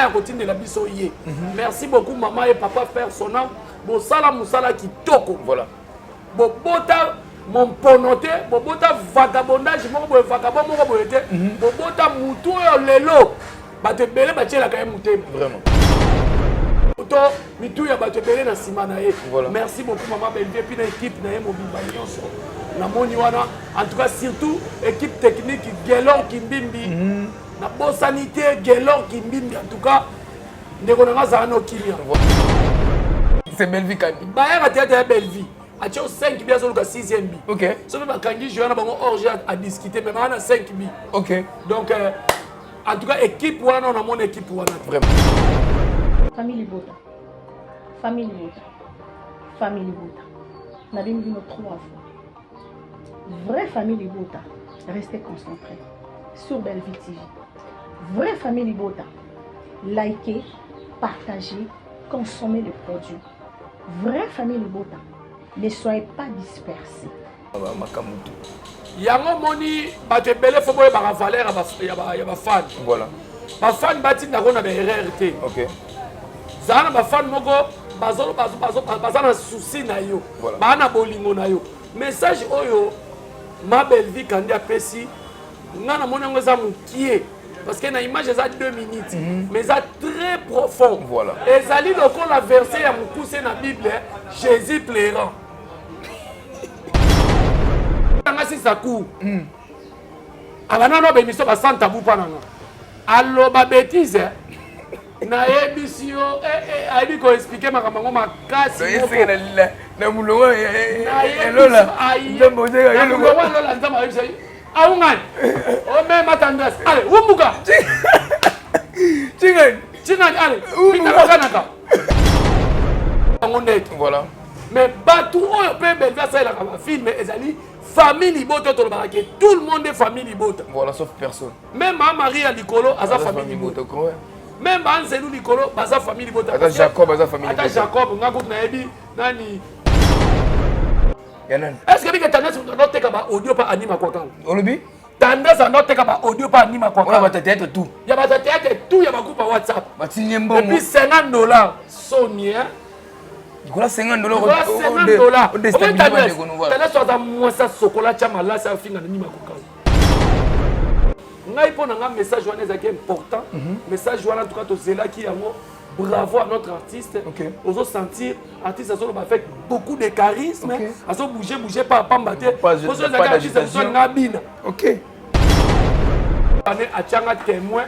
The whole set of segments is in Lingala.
ya kotindela biso ye. Merci beaucoup maman et papa père son âme. Bosala musala kitoko. Voilà. Bobota mon ponoté, bobota vagabondage moko boye vagabond moko boye te. Bobota mutu oyo lelo. Bato belé batiela ka mutema. Vraiment. Auto mitu ya bato belé na sima na ye. Voilà. Merci beaucoup maman Belvé puis na équipe na ye mobimba nyonso. Na moni wana en tout cas surtout équipe technique Gelor Kimbimbi. Na bonne sanité Gelor Kimbimbi en tout cas ndeko na ngasa no kimia. C'est belle vie quand même. Ba ya théâtre ya belle vie. A 5 bi azoluka 6e bi. OK. So ba kangi joana bango orge à discuter mais on a 5 bi. OK. Donc en tout cas équipe wana on a mon équipe wana. Vraiment. Famille Libota. Famille Libota. Famille Libota. N'a bien vu nos 3 fois. Vraie famille Libota. Restez concentrés sur Bellevue TV. Vraie famille Libota. Likez, partagez, consommez les produits. Vraie famille Libota. Ne soyez pas dispersés. Yango moni bato belé faut boye ba valeur ya ba fan. Voilà. Ba fan bati na kona ba RRT. OK. Zana ba fan moko bazana souci na yo. Voilà. Ba na bolingo na yo. Message oyo ma belle vie kandi apesi ngana moni ngo za mukie parce que na image za 2 minutes mais ça très profond. Voilà. Et zali loko la verset ya mukuse na Bible Jésus plaira. Si ça court. Abana no bemiso ba santa bu pananga. Allo ba bêtise. Na ebisio ali ko expliquer makambo makasi. Na mulongo elola. Ndembo zeka yelo. Lola nzama ayibisa. Aungani. O me matandas. Allez, umbuka. Tinga allez. Pita kanaka. Voilà. Mais batou oyo pe belva ça la film ezali famille Libota tout le monde est famille Libota. Voilà, sauf personne. Même Marie à Nicolo a sa famille Libota. Même Anselou Nicolo a sa famille Libota. Attends Jacob a sa famille Libota. Attends Jacob, on a goûté naebi nani. Yanan. Est-ce que tu as tendance à noter que audio pas anima quoi quand? Olobi? Tendance à noter que audio pas anima quoi quand? On va théâtre tout. Il y a pas théâtre tout, il y a pas groupe WhatsApp. Et puis $50 Sonia. $50. $50. On déstabilise. Tala soit moi ça chocolat chamala ça finga nima quoi. Ngai pona nga message wana ezaki important. Message wana en tout cas to zela ki yango. Bravo à notre artiste. On se sentir artiste avec beaucoup de charisme. On se bouger pas pambaté. On se artiste sur ngabina. OK. Année a tchanga témoin.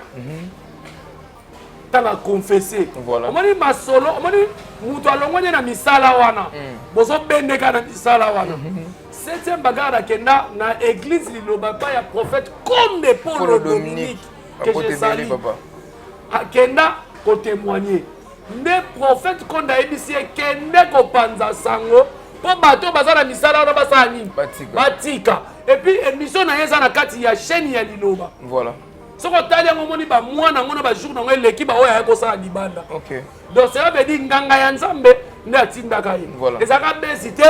Tanga confessé. Voilà. On m'a ma solo, on m'a dit mutu alongone na misala wana. Bozo bendeka na misala wana. Septième bagarre kenda na église liloba pa ya prophète comme de Paul Dominique que je salue. Kenda ko témoigner. Ne prophète konda ebisi kende ko panza sango po bato bazala misala wana basala nini? Batika. Et puis émission na yeza na kati ya chaîne ya liloba. Voilà. Ce qu'on t'a dit, on dit, moi, on a jour dans l'équipe, on a un ça libanda. OK. Donc, ça veut dire nganga yanzambe, n'a tinda kaye. Voilà. Et ça va béziter,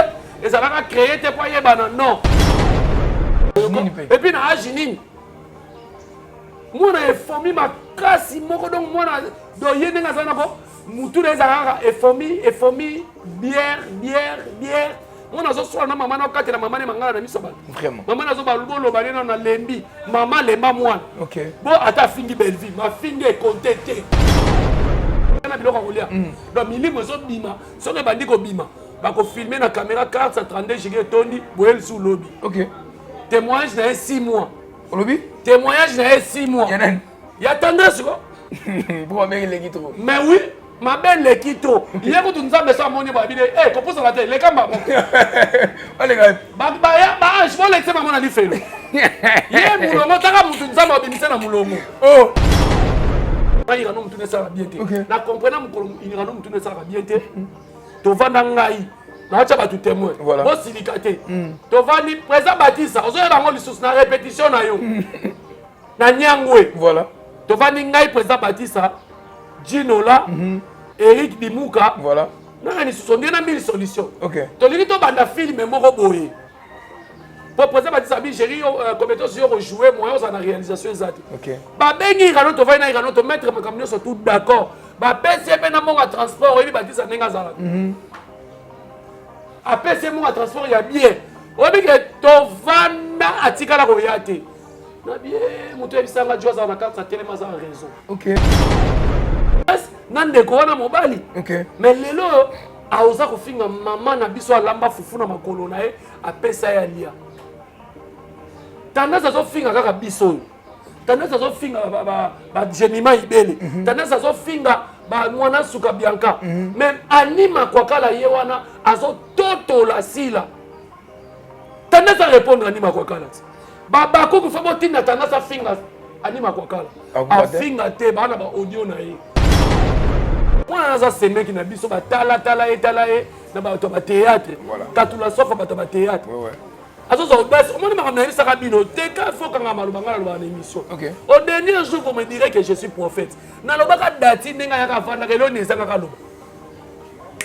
et ça va créer tes poignets banan. Non. Et puis, na ajinin. Moi, on a formé ma classe, moi, donc, moi, on a yenga zanako, mutu les arara, et formé, bière. On a ce soir, maman, on a quatre maman et maman, vraiment. Maman, on a le balo, on a lembi, maman, les mamans. OK. Bon, à ta fille belle vie, ma fille est contente. Donc, il est bima. Si on est bandit au bima, on va filmer la caméra 432 giga tondi, boel sous lobby. OK. Témoignage dans 6 mois. Lobby? Témoignage dans 6 mois. Il y a tendance, quoi. Pour américain les guitros. Mais oui. Ma belle les quito. Il y a tout ça, mais ça mon niveau. Eh, qu'on pose la tête. Les camarades. Allez gars. Je vais laisser maman aller faire. Il y a moulongo. T'as qu'à monter ça, mais c'est na moulongo. Oh. Il y a un homme qui ne sera bien. Na comprenant il y a un homme qui ne sera bien. Tu vas dans ngai. Na tu vas tout témoin. Voilà. Bon silicaté. Tu vas ni présent bâtisse. On se va sur na répétition na yo. Na nyangwe. Voilà. Tu vas ni ngai présent bâtisse. Gino là, Eric Dimouka, voilà. Non, ce sont des 1000 solutions. OK. Tu as dit que tu as film mais moko boye. Pour présenter Baptiste Abi, j'ai compétence sur jouer, moi, on a la réalisation exacte. Ok. Babengi Irano, tu vas Irano, tu mettre ma camion sur tout d'accord. PC ben mon transport, oui, Baptiste Anenga Zala. PC mon transport, il y a bien. On dit que tu vas à Tikala Royate. Na bien, mon tu es bisanga Joa Zana carte, ça tellement ça raison. Ok. Nande ko wana mobali. Ok. Mais lelo aoza ko finga maman na biso alamba fufu na makolo na ye apesa ya lia. Tandis azo finga kaka biso. Tandis azo finga ba Jemima Ibele. Tandis azo finga ba mwana suka Bianca. Même anima kwa kala ye wana azo toto la sila. Tandis a répondre anima kwa kala. Baba ko fa botina tandis a finga anima kwa kala. A finga te bana ba audio na ye. Moi ça c'est mec qui na biso ba tala na ba to ba théâtre. Katula sofa ba to ba théâtre. Ouais. Azo so bas, on m'a ramené ça rabino, te ka faut quand ngama lobanga na émission. OK. Au dernier jour vous me direz que je suis prophète. Na lobaka dati ninga ya ka fanda ke lo ni sanga ka lo.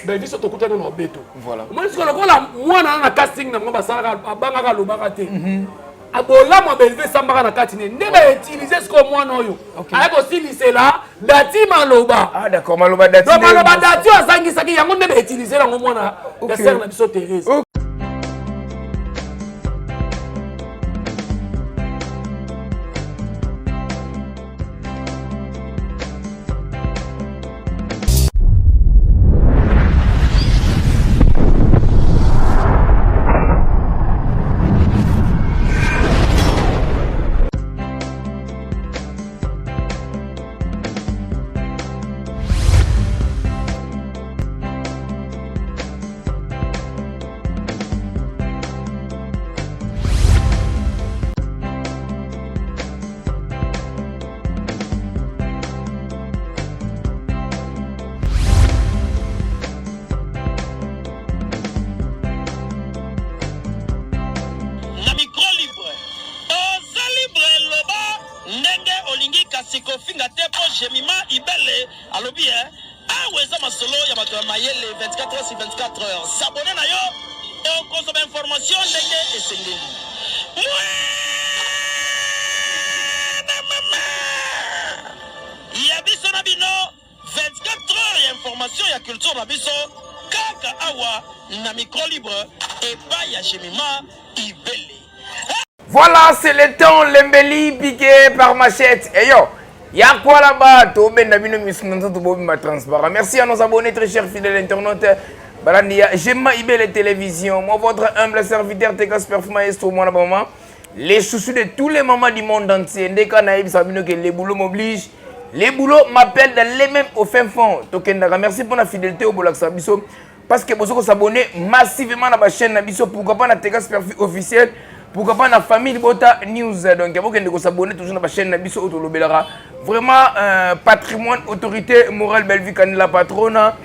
Ben biso to kutana na beto. Voilà. Moi ce ko la mwana na casting na ngomba sala banga ka lobaka te. Abola mo belve sambaka na kati ne ndeba utiliser ce ko mwana oyo. Aye ko silise la dati maloba. Ah d'accord, maloba dati. Donc maloba dati azangi saki yango ndeba utiliser la mwana ya sœur na biso Thérèse. Sikofinga tepo Jemima Ibele alobi aweza masolo ya bato ya mayele 24 heures sur 24 heures s'abonner na yo et consommer information ndenge esengeli ya biso na bino 24 heures ya information ya culture na biso kaka awa na micro libre et pas ya Jemima Ibele. Voilà, c'est le temps Lembeli piqué par Machette. Et yo, y'a quoi là-bas? Merci à nos abonnés, très chers fidèles internautes. J'aime Ibele Télévision. Moi, votre humble serviteur, Tegas Perf Maestro, moi, maman. Les chouchous de tous les mamans du monde entier. Dès qu'on a que les boulots m'obligent. Les boulots m'appellent dans les mêmes au fin fond. Merci pour la fidélité au Bolak Sabiso. Parce que vous pouvez s'abonner massivement à ma chaîne Nabiso. Pourquoi pas la Tegas Perf officiel? Pourquoi pas la famille Bota News? Donc, il faut que s'abonner toujours à la chaîne Nabiso Autolobelara. Vraiment, patrimoine, autorité, morale, belle vie, la patrona.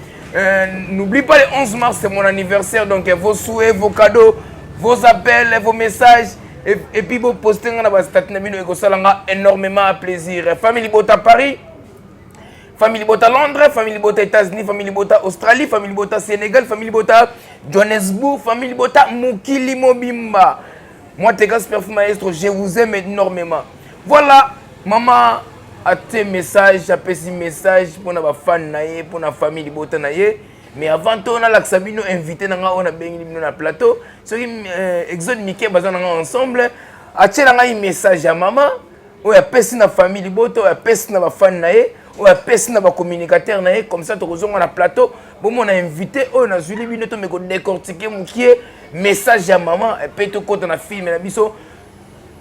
N'oublie pas le 11 mars, c'est mon anniversaire. Donc, vos souhaits, vos cadeaux, vos appels, vos messages. Et puis, vos postings, on a énormément plaisir. Famille Bota Paris, famille Bota Londres, famille Bota États-Unis, famille Bota Australie, famille Bota Sénégal, famille Bota Johannesburg, famille Bota Mukili Mobimba. Moi, Tegas Perf Maestro, je vous aime énormément. Voilà, maman a tes messages, a fait message pour nos fans, pour la famille Bota. Mais avant tout, on a l'Axabino invité, on a bien le plateau. Ceux qui Exode Mickey, ensemble, a tel un message à maman, ou a fait la famille Bota, ou a fait la fan, ou a fait la communicateur, comme ça, tu as un plateau. Bon, on a invité, on a Zuli Binoto, mais on a décortiqué mon message à maman, et puis tout côté dans le film, la biso.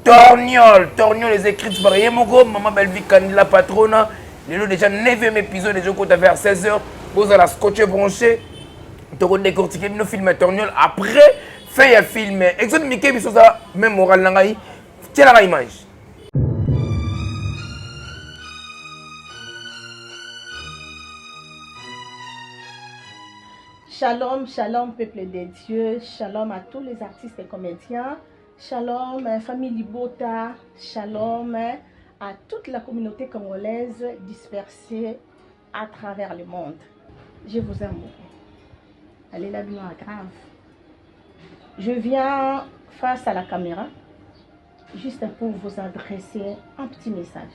Torgnol, les écrits par Yemogo, maman Belvi Canila Patrona. Le déjà 9e épisode, déjà côté vers 16h. Vous allez scotcher branché. Tu as décortiqué nos films Torgnol. Après, fait un film. Exode Mickey, biso ça, même moral nangai. Tiens la image. Shalom, shalom, peuple de Dieu. Shalom à tous les artistes et comédiens. Shalom, famille Libota. Shalom à toute la communauté congolaise dispersée à travers le monde. Je vous aime beaucoup. Allez la bien grave. Je viens face à la caméra, juste pour vous adresser un petit message.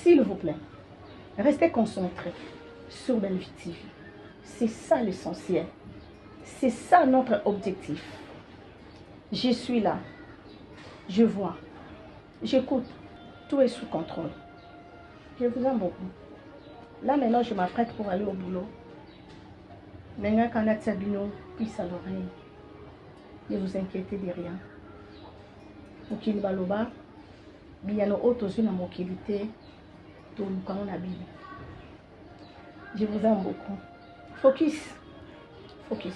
S'il vous plaît, restez concentrés sur Bellevue TV. C'est ça l'essentiel. C'est ça notre objectif. Je suis là. Je vois. J'écoute. Tout est sous contrôle. Je vous aime beaucoup. Là maintenant, je m'apprête pour aller au boulot. Maintenant, quand on Sabino puisse à l'oreille, ne vous inquiétez de rien. Mokili baloba, biyano otozu na mokilité. Je vous aime beaucoup. Focus. Focus.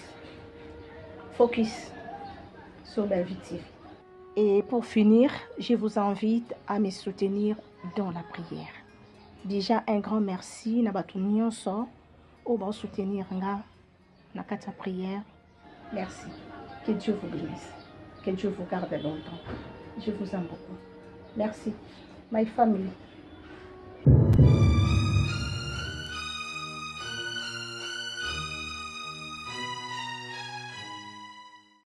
Focus sur Bellevue TV. Et pour finir, je vous invite à me soutenir dans la prière. Déjà, un grand merci na batu nyonso o ba soutenir nga na kata prière. Merci. Que Dieu vous bénisse. Que Dieu vous garde longtemps. Je vous aime beaucoup. Merci. My family.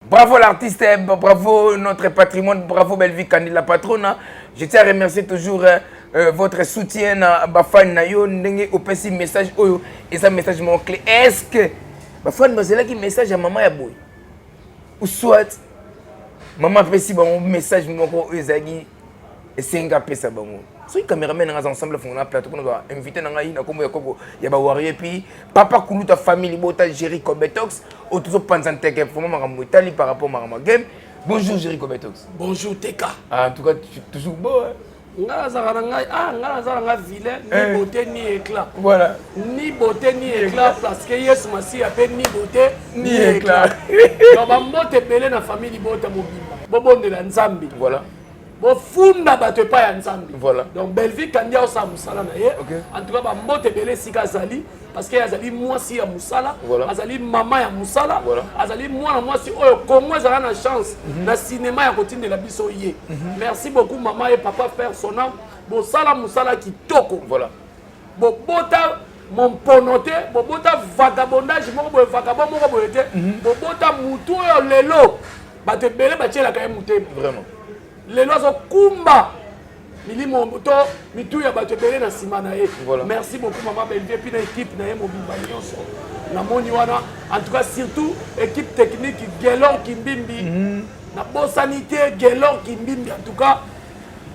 Bravo l'artiste, bravo notre patrimoine, bravo Bellevue Kandi la patronne. Je tiens à remercier toujours votre soutien à Bafan Nayo, ndenge opesi message oyo et ça message mon clé. Est-ce que Bafan bazela ki message à maman ya boy? Ou soit maman pesi ba message moko ezagi esenga pesa bango. Soki caméraman nga ensemble font na plateau qu'on va inviter na ngai na kombo ya koko ya ba warrior puis papa kuluta famille bota Jericho Betox au toujours panzanteke pour maman mutali par rapport à ma game. Bonjour Jericho Betox. Bonjour Teka. Ah, en tout cas tu es toujours beau hein. Nga nazaranga vilain ni beauté ni éclat. Voilà. Ni beauté ni éclat parce que Yesu Masi appelle ni beauté ni éclat. Donc ba mbote belé na famille bota mobimba. Bobondela Nzambi. Voilà. Bon funda bato pa ya Nzambi. Voilà. Donc Bellevue Kandi a sa musala na ye. Okay. En tout cas ba mbote belé sika zali parce que azali mwasi ya musala, voilà. Azali mama ya musala, voilà. Azali mwana mwasi oyo Congo ezala na chance na cinéma ya kotindela biso ye. Merci beaucoup maman et papa père son âme. Bo sala musala kitoko. Voilà. Bo bota mon ponoté, bo bota vagabondage moko bo vagabond moko bo été. Bo bota mutu oyo lelo. Bato belé batiela ka muté. Vraiment. Les lois sont kumba. Milimo moto mitu ya bato belé na sima na ye. Voilà. Merci beaucoup maman Bellevue puis na équipe na ye mobimba nyonso. Na moni wana en tout cas surtout équipe technique Gelor Kimbimbi. Na bonne sanité Gelor Kimbimbi en tout cas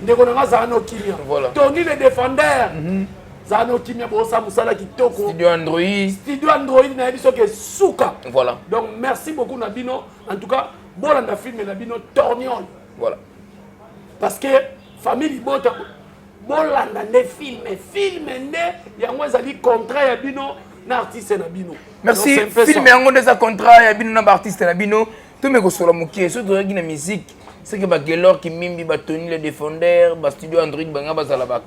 ndeko na zano kimia. Voilà. Tony le défendeur. Zano kimia bosa musala kitoko. Studio Android. Studio Android na biso ke suka. Voilà. Donc merci beaucoup Nabino en tout cas bolanda film Nabino Torniol. Voilà. Parce que famille bota bolanda ne film ne yango ezali contrat ya bino na artiste na bino. Merci. Film yango des contrat ya bino na artiste na bino. Tout me kosola mukie so de na musique. C'est que ba Gelor qui mimbi ba Tony le défendeur, ba Studio Android banga bazala ba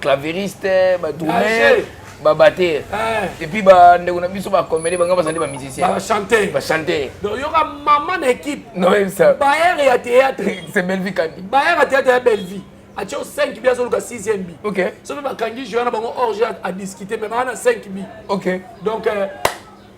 clavieriste, ba tourner, ba batteur. Et puis ba ndeko na biso ba comédie banga bazali ba musicien. Ba chanter. Ba chanter. Donc il y aura maman d'équipe. Non même ça. Bayer et théâtre. C'est Bellevue Kandi. Bayer et théâtre Bellevue. A tio 5 bi azo luka 6e bi. OK. So ba kangi jouer na bango orge à discuter mais on a 5 bi. OK. Donc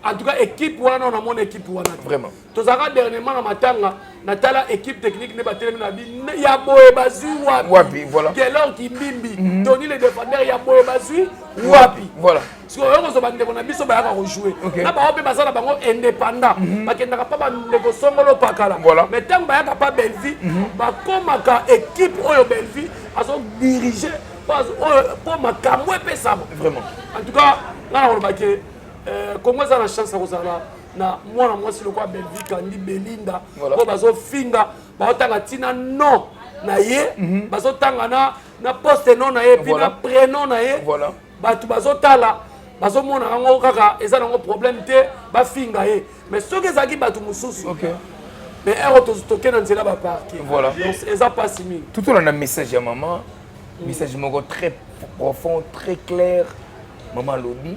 en tout cas équipe wana on a mon équipe wana. Vraiment. Tozaka dernièrement na matanga natala équipe technique ne batelemi na bi ya boye bazui wapi voilà. Gelor Kimbimbi Tony le défendeur ya boye bazui wapi voilà. Parce que on so bande na biso ba ya jouer na ba ope basala bango indépendant bakendaka pa ba ndeko songolo pakala mais tant ba ya pa Bellevue ba komaka équipe oyo Bellevue aso diriger pour makambo epesa vraiment. En tout cas là on va que Congo ça la chance à Rosala na mwana mwasi lokwa Bellevue Kandi Belinda ko bazo finga ba otanga tina non na ye bazo tanga na poste non na ye puis na prénom na ye batu bazo tala bazo mona ngo kaka eza ngo problème te ba finga ye mais soki ezaki batu mususu mais ero to kena nzela ba parquet voilà donc eza pas simi tout on a un message à maman message moko très profond très clair Maman Lobi.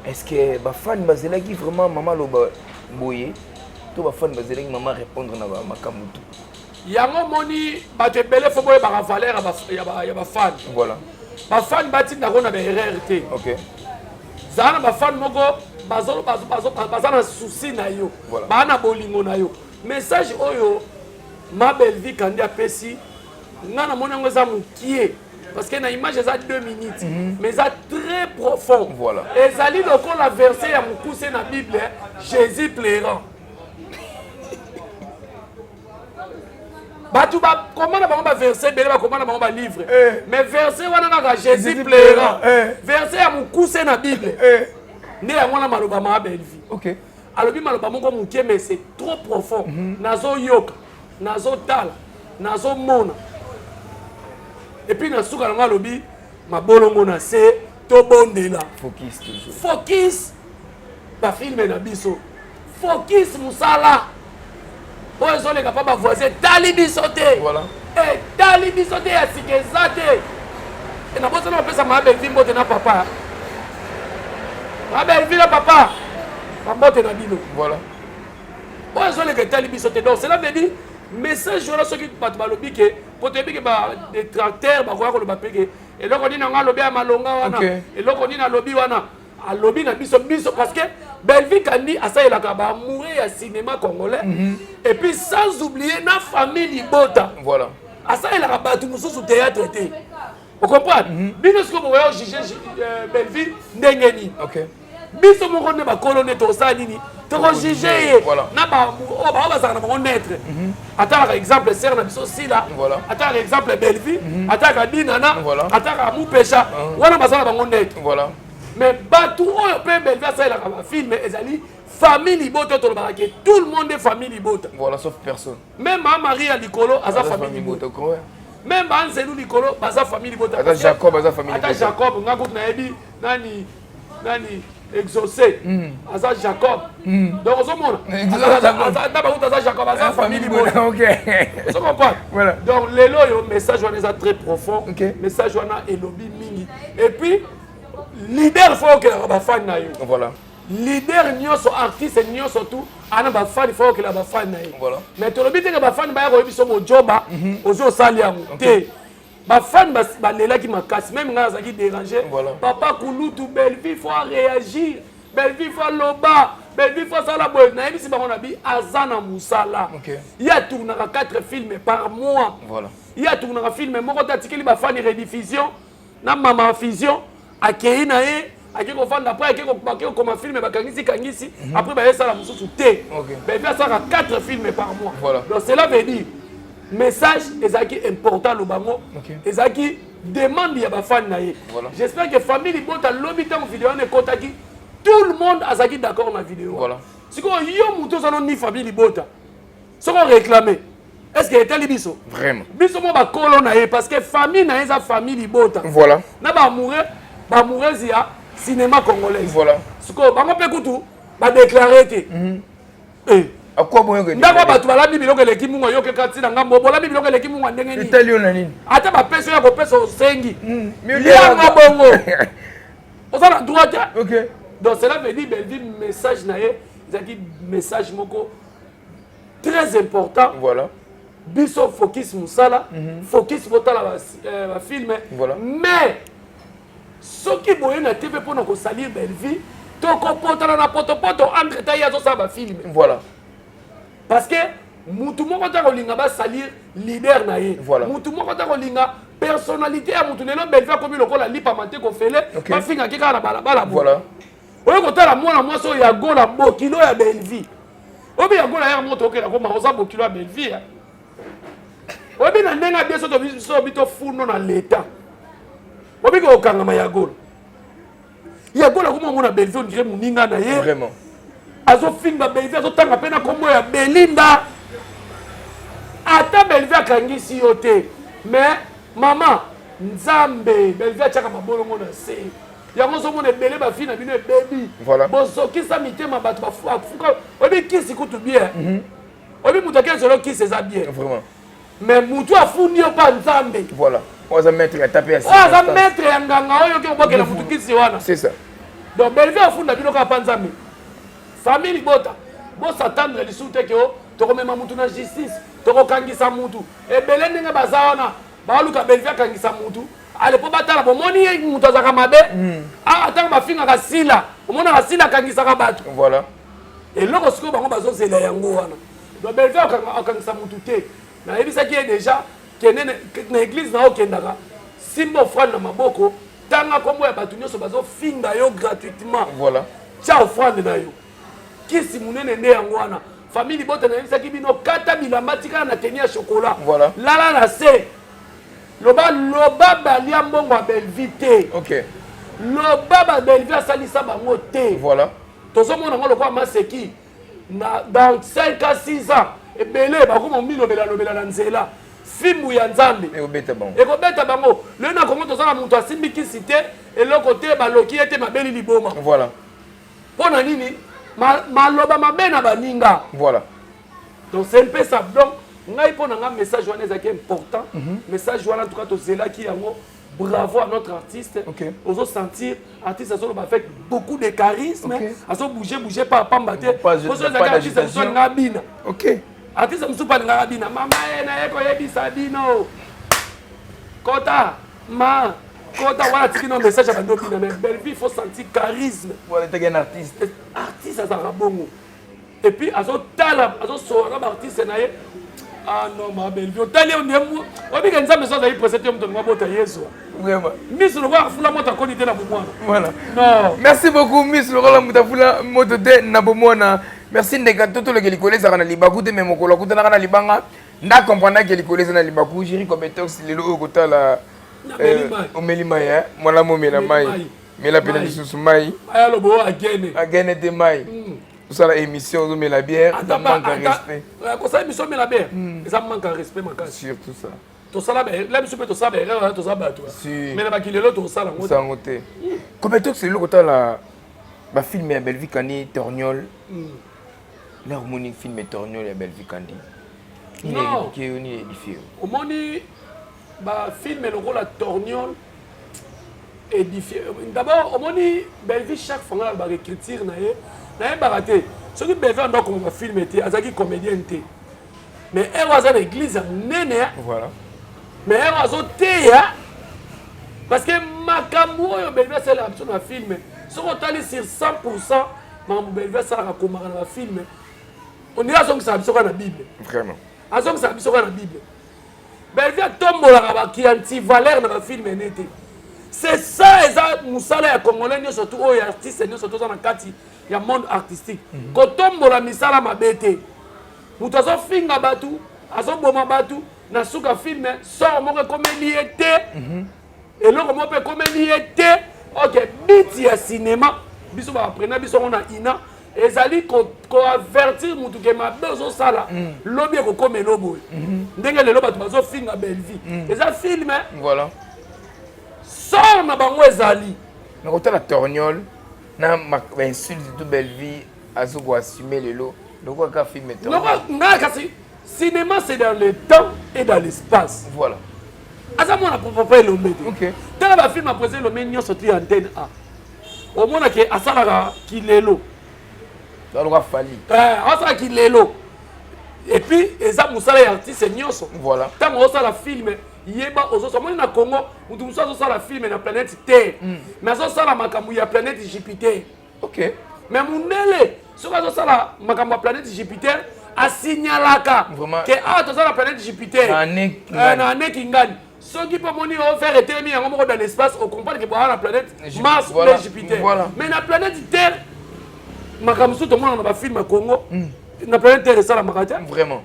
Est-ce que les fans bazelaki vraiment Maman Loba boye? Tous les fans bazelaki Maman répondre na makamutu. Yango moni bato ebele fo boye ba valeur ya ba fan. Voilà. Ba fan bati ndako na ba RRT. OK. Zana ba fan moko bazana souci na yo. Bana bolingo na yo. Message oyo ma belle vie kandi apesi ngana moni ngo za mukie parce que na image za 2 minutes mais ça très profond. Voilà. Ezali loko la verset ya mukuse na Bible Jésus pleurant. Batu ba comment ba verset bele ba comment ba livre mais verset wana na Jésus pleurant verset ya mukuse na Bible ne ya mwana maloba ma belle vie. OK. Alobi maloba moko mukie mais c'est trop profond. Nazo yoka nazo tala nazo mona et puis na suka na alobi mabolongo na se to bondela Focus toujours. Focus ba filme na biso focus musala oyo ezoleka pa bavoisin tali biso te. Voilà. Tali biso te ya sikeza te na bosana bapesa mabelvi mbote na papa mabelvi na papa bambote na bino. Voilà. oyo ezoleka tali biso te donc cela veut dire message wana soki bato balobi ke po toyebi ke badetracteur bakoya koloba mpe ke eloko nini yango alobi ya malonga wana eloko nini alobi wana alobi na biso parce que Belvi Kandi asalelaka baamoureux ya cinéma congolais et puis sans oublier na famille Libota. Voilà. Asalelaka bato mosusu théâtre te. Vous comprenez? Bino siko boya juger Belvi ndenge nini. OK. Biso moko ne bakolo ne tosala nini toko juger ye na bazala na bango naître ataka exemple sere na biso sila ataka exemple Belvi ataka dinana ataka mupesha wana bazala bango naître. Voilà. Mais bato oyo pe Belvi asalelaka bafilme ezali famille Libota tolobaka ke tout le monde est famille Libota. Voilà, sauf personne. Même Marie à Likolo aza famille Libota. Même Anselou Likolo baza famille Libota. Ata Jacob aza famille Libota. Ata Jacob ngakutu na yebi nani exaucé aza Jacob. Donc ozomona aza Jacob aza famille Libota. OK. Vous comprenez? Voilà. Donc lelo yo message wana eza très profond. OK. Message wana elobi mingi. Et puis leader faut que la fan na yo. Voilà. Leader nyonso artiste nyonso tout ana ba fan faut que la ba fan na yo. Voilà. Mais to lobi te que ba fan ba ko biso mo joba ozo sali yango te. Ba fan ba lela ki makasi même nga za ki déranger. Papa Kulutu Belvi faut réagir. Belvi faut loba. Belvi faut sala boy na yebisi bango na bi azana musala. Il y a tourné 4 films par mois. Voilà. Il y a tourné un film moko tatikeli ba fan rediffusion na mama fusion akei na ye akei ko vendre après akei ko comme film bakangisi après ba yesa la mususu te. Ben fait ça 4 films par mois. Voilà. Donc cela veut dire message ezaki important lo bango ezaki demande ya ba fan na ye. J'espère que famille Libota lobi tant vidéo ne kotaki tout le monde azaki d'accord na vidéo. Voilà. Siko yo muto ça non ni famille Libota. Ce qu'on réclamer est-ce que était biso vraiment biso mo ba kolo na ye parce que famille na eza famille Libota. Voilà. Na ba amoureux ya cinéma congolais. Voilà. Siko bango pe kutu ba déclarer te. À quoi bon que ndako bato balabi biloko eleki munga yoke kati na ngambo bolabi biloko eleki munga ndenge nini italio na nini ata ba peso ya ko peso sengi ya ngabongo osala droit. OK. Donc cela veut dire Belvi message na ye zaki message moko très important. Voilà. Biso focus musala focus botala ba film. Voilà. Mais ce qui boye na TV pour nous salir Belvi toko potala na poto entre taille zo sa ba film. Voilà. Parce que mutu moko ta kolinga ba salir leader na ye. Voilà. Mutu moko ta kolinga personnalité ya mutu lelo Belvi komi lokola lipa mate ko fele ba finga ki kala balabala. Voilà. Oyo kotala mwana mwaso ya gola bokilo ya Belvi. Obi ya gola ya moto okela ko ma oza bokilo ya Belvi. Obi na ndenga biso to biso bito funo na leta. Obi ko kangama ya gola. Ya gola ko mona Belvi on dirait muninga na ye. Vraiment. Azo finga Belvi azo tanga pena kombo ya Belinda. Ata Belvi akangisi yo te. Mais maman Nzambe Belvi achaka mabolongo na se. Yango so mona belé ba fina bino baby. Voilà. Bozoki sa mitema bato ba fuka. Obi kisi kutu bien. Obi mutake zolo kisi za bien. Vraiment. Mais mutu afundi yo pa Nzambe. Voilà. oza maître ya taper ya oza maître ya nganga oyo ke obokela mutu kisi wana. C'est ça. Donc Bellevue afunda bino ka panzami. Famille Libota. Bo s'attendre lisusu te ke o tokomema mutu na justice, tokokangisa mutu. Ebele ndenge baza wana baluka Bellevue akangisa mutu. Ale po batala bomoni ye mutu azaka mabe. Atanga bafinga ka sila. Omona ka sila kangisaka bato. Voilà. Et loko siko bango bazozela yango wana. Donc Bellevue akangisa mutu te. Na yebisaki ye déjà kene na église na okendaka. Simbo offrande na maboko. Tanga kombo ya bato nyonso bazofinga yo gratuitement. Voilà. Tia offrande na yo. Kisi munene nde yango wana. Famille Libota na yebisaki bino kata bilamba tika na tenir chocolat. Voilà. Lala na se. Loba balia mbongo ya Bellevue te. OK. Loba ba Bellevue asalisa bango te. Voilà. Tozomona ngo lokwa maseki dans 5 à 6 ans ebele bakoma milobela na nzela fimbu ya nzambe ekobeta bango le na kongo tozala mutu asimbi kisi te eloko te baloki ete mabeli liboma. Voilà. Pona nini maloba mabe na baninga. Voilà. Donc c'est un peu ça. Donc ngai pona nga message wana ezaki important. Message wana en tout cas tozelaki yango. Bravo à notre artiste. Okay. On va sentir artiste avec beaucoup de charisme. On va bouger pas pambater. Pas d'agitation. OK. Artiste me soupa ngabina. Mama ena eko yebisa bino. Kota ma kota wala tikino message à bino mais Bellevue il faut sentir charisme. Voilà, t'es un artiste. Artiste ça bongo. Et puis azo tala azo sora artiste na ye. Ah non, ma Bellevue. Tali on est mou. On dit que nous avons besoin d'aller précéder mon mabota Yesu. Vraiment. Miss le roi fula mota konité na bomwana. Voilà. Non. Merci beaucoup Miss le roi mota fula motote na bomwana. Merci ndeka toto le kolikoleza kana libaku te memo kolo kutana kana libanga. Nda comprendre que likoleza na libaku jiri compétence lelo okotala omelima ya mwana momela mai. Mela pena lisusu mai. Aya lobo agene. Agene te mai. Ça la émission de la bière, ça manque de respect. Quand ça émission de la bière, ça manque de respect surtout ça. Tout ça là, là monsieur peut tout ça, tout ça bah toi. Mais là qu'il est là tout ça là. Ça monté. Combien de temps c'est le côté là, bah filmer à Bellevue Kandi Torgnol. L'harmonie filmer Torgnol à Bellevue Kandi. Il est édifié. Au moni, bah filmer le rôle à Torgnol édifié. D'abord au moni Bellevue chaque fois là bah écriture na ye. Na baraté ce qui Bellevue donc on va filmer té azaki comédien té mais elle was à l'église nene voilà mais elle was au té parce que makambo yo Bellevue c'est la option à filmer si on tali sur 100% mambo Bellevue ça la komara na film on dirait que ça biso na Bible vraiment azong ça biso na Bible Bellevue tombola ba ki anti valeur na film nete c'est ça eza musala ya congolais surtout aux artistes surtout dans kati ya monde artistique kotombola misala mabete mutu azofinga batu azoboma batu na suka filme sort moko komeli ete eloko moko pe komeli ete ok biti ya cinéma biso ba prena biso na ina ezali ko avertir mutu ke mabe ozosala lobi ekokomela boye ndenge lelo batu bazofinga Bellevue eza filme voilà sort na bango ezali na kotala Torgnol na insulte de Bellevue azuko assumer lelo donc ka film non nga kasi cinéma c'est dans le temps et dans l'espace voilà asa mona papa elombe OK tala ba film après elombe nyonso tu antenne A au mona ke asalaka kilelo dans le fali asala kilelo et puis eza musala ya artiste nyonso voilà tango osala film yeba ozosomoni na Congo mutu musu azosala film na planète Terre mais azosala makambo ya planète Jupiter OK mais mundele soki azosala makambo ya planète Jupiter asignalaka ke awa tozala planète Jupiter na aneki ngani soki mpo moni ofaire etelemi yango moko dans l'espace ocomprendre ke boaa na planète Mars mpe Jupiter mais na planète Terre makambo mosusu tomona na bafilme ya Congo na planète Terre esalamaka te vraiment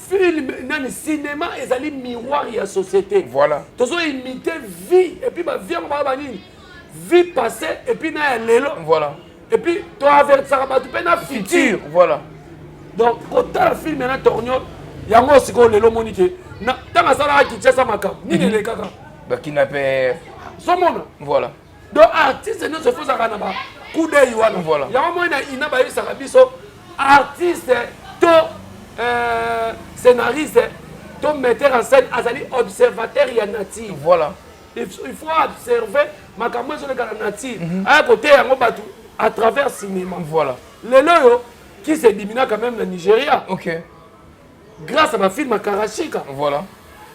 film nani cinéma ezali miroir ya société voilà tozo imiter vie et puis ba vie yango ba nini vie passée et puis na lelo voilà et puis to avertir ba tu pe na futur voilà donc quand la film na Torgnol yango siko lelo monike na tanga sala ki tsa makam nini le kaka ba kinape somona voilà donc artiste ne se faut ça kana ba coup d'œil wana voilà yango mo na ina ba yisa biso artiste to scénariste ton metteur en scène azali observateur ya nature. Voilà. Il faut observer makambo sur le nature. À côté yango batu à travers cinéma. Voilà. Les loyo qui se diminue quand même le Nigeria. OK. Grâce à ma film Karachika. Voilà.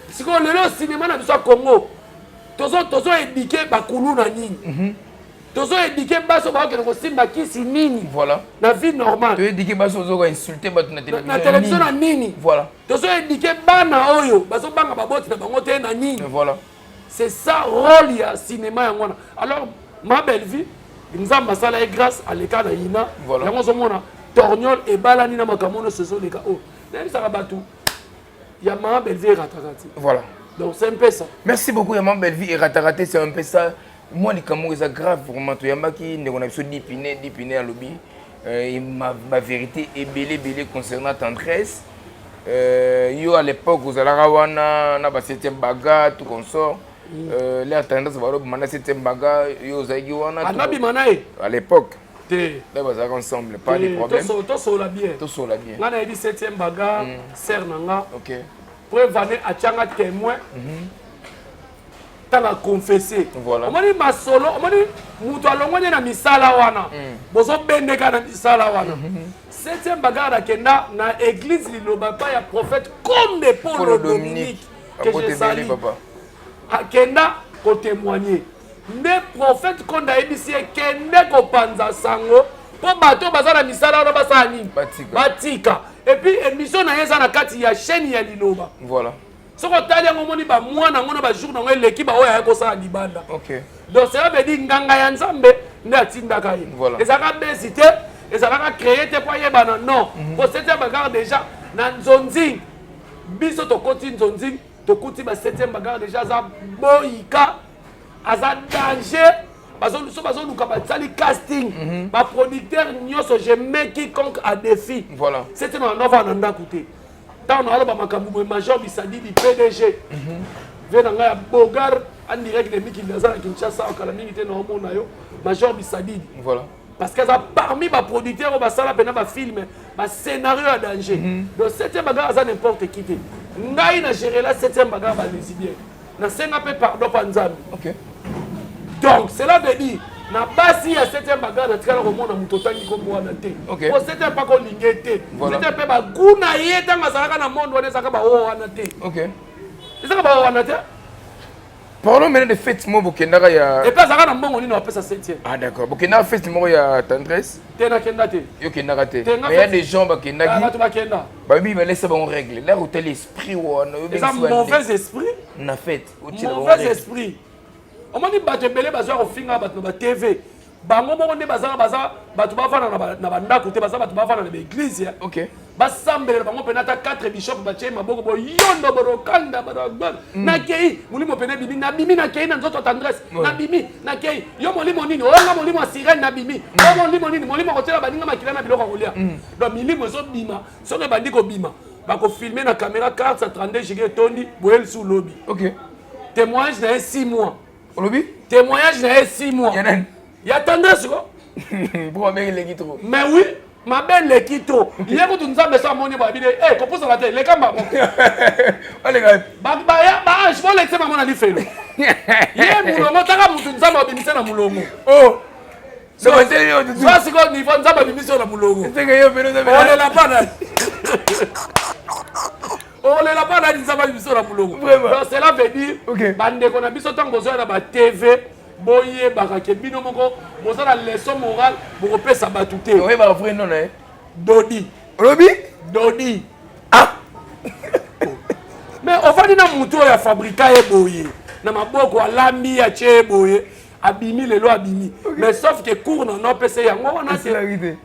Si on le cinéma na biso Congo. Tozo éduqué bakulu na nini. Tozo éduqué baso ba ke ko simba kisi nini. Voilà. Na vie normale. Tu éduqué baso zo insulter batu na télévision. Na télévision na nini. Voilà. Tozo éduqué bana oyo baso banga baboti na bango te na nini. Voilà. C'est ça rôle ya cinéma yango. Alors ma belle vie, nzamba sala et grâce à l'écart na ina. Voilà. Yango zo mona torgnol et balani na makamono ce sont les gars. Oh, même ça rabatu. Ya ma belle vie ratakati. Voilà. Donc c'est un peu ça. Merci beaucoup Yaman Belle-Vie et Rataraté, c'est un peu ça. Moi les Camerounais c'est grave vraiment to yambaki ne connait pas dipiner à lobby. Ma vérité est belé concernant tendresse. Yo à l'époque vous allez wana na ba 7e baga tout consort. La tendresse va le 7e baga yo zagi wana. Anabi manae À l'époque. Té. Là va ensemble, pas de problème. Tout sur la bien. Tout sur la bien. Ngana dit 7e baga ser nanga. OK. Pour venir à Tchanga témoin. Tanga confesser. Voilà. On m'a dit ma solo, on m'a dit muto alongone na misala wana. Bozo bendeka na misala wana. 7e bagarre kenda na église liloba pa ya prophète comme de Paul Dominique que je salue. Kenda ko témoigner. Ne prophète konda ebisi kende ko panza sango po bato bazala misala wana basani. Batika. Et puis émission na yeza na kati ya chaîne ya liloba. Voilà. Ce qu'on t'a dit, on ba mwana ngona ba jour na l'équipe ba oya ko sa libanda. OK. Donc ça veut dire nganga ya nzambe nda tinda kai. Voilà. Et ça va besité, et ça va créer tes poids yebana non. Pour cette bagarre déjà na nzonzi. Biso to koti nzonzi, to kuti ba 7e bagarre déjà za boyika aza danger. Bazo luka ba tsali casting. Ba producteur nyoso je mets quiconque à défi. Voilà. C'était dans nova nanda côté. Tant on a le makambu major Bisadi du PDG. Venanga Bogar en direct de Miki Lazar Kinshasa au Kalamini te no mona yo major Bisadi. Voilà. Parce que ça parmi les producteurs au basala pena ba film, ba scénario à danger. Donc 7e bagarre ça n'importe qui te. Ngai na gérer la 7e bagarre ba les bien. Na senga pe pardon panzami. OK. Donc cela veut dire na basi ya 7e bagarre na tikala komona muto tangi ko mwana te. OK. Pour 7e pas ko lingete. Voilà. 7e pe ba guna yeta ngazalaka na monde wana saka ba o wana te. OK. Saka ba o wana te. Parlons maintenant de fête mo bokendaka ya. Et pas saka na mbongo ni na pesa 7e. Ah d'accord. Bokendaka fête mo ya tendresse. Te na kenda te. Yo kendaka te. Te nga Mais il y a fête- des gens bakendaki. Ah tu ba kenda. Ba bi ba laisse bon règle. Là où tel esprit wana yo Et ça mauvais esprit. na fête. Mauvais esprit. On m'a dit bato belé bazwa ko finga bato ba TV. Bango moko nde bazala bato bafana na bandako te bazala bato bafana na l'église ya. OK. Basambela bango pena ta 4 bishop batie maboko bo yondo borokanda baragban. Na kei mulimo pena bibi na bimi na kei na nzoto tendresse. Na bimi na kei yo molimo nini onga molimo asirene na bimi. Yo molimo nini molimo kotela baninga makila na biloko kolia. Donc milimo zo bima soki bandi ko bima bako filmer na caméra 432 giga tondi boel sous lobby. OK. Témoignage na 6 mois. Olobi? Témoignage na 6 mois. Yanan. Il y a tendresse quoi. Pour amène les trop. Mais oui, ma belle l'équito. Il y a beaucoup de gens qui sont monés pour dire eh compose la tête les camarades. Allez gars. Je vais laisser maman aller faire. Il y a moulongo taka mutu nzamba bimisa na mulongo. Oh. Ça va être yo tout. Ça c'est quoi niveau nzamba bimisa na mulongo. C'est que yo peno ça. On est là pas là. On est là pas là nzamba bimisa na mulongo. Vraiment. Donc cela veut dire OK. bande ko na biso tango bozo na ba TV boye bakake bino moko bozo na leçon morale boko pesa batuté. Oui ba frère non hein. Dodi. Olobi? Dodi. Ah. Mais on va dire na muto ya fabrika e boye. Na maboko alambi ya che boye. Abimi lelo abimi. Mais sauf que cours na no pesa yango wana C'est la vérité.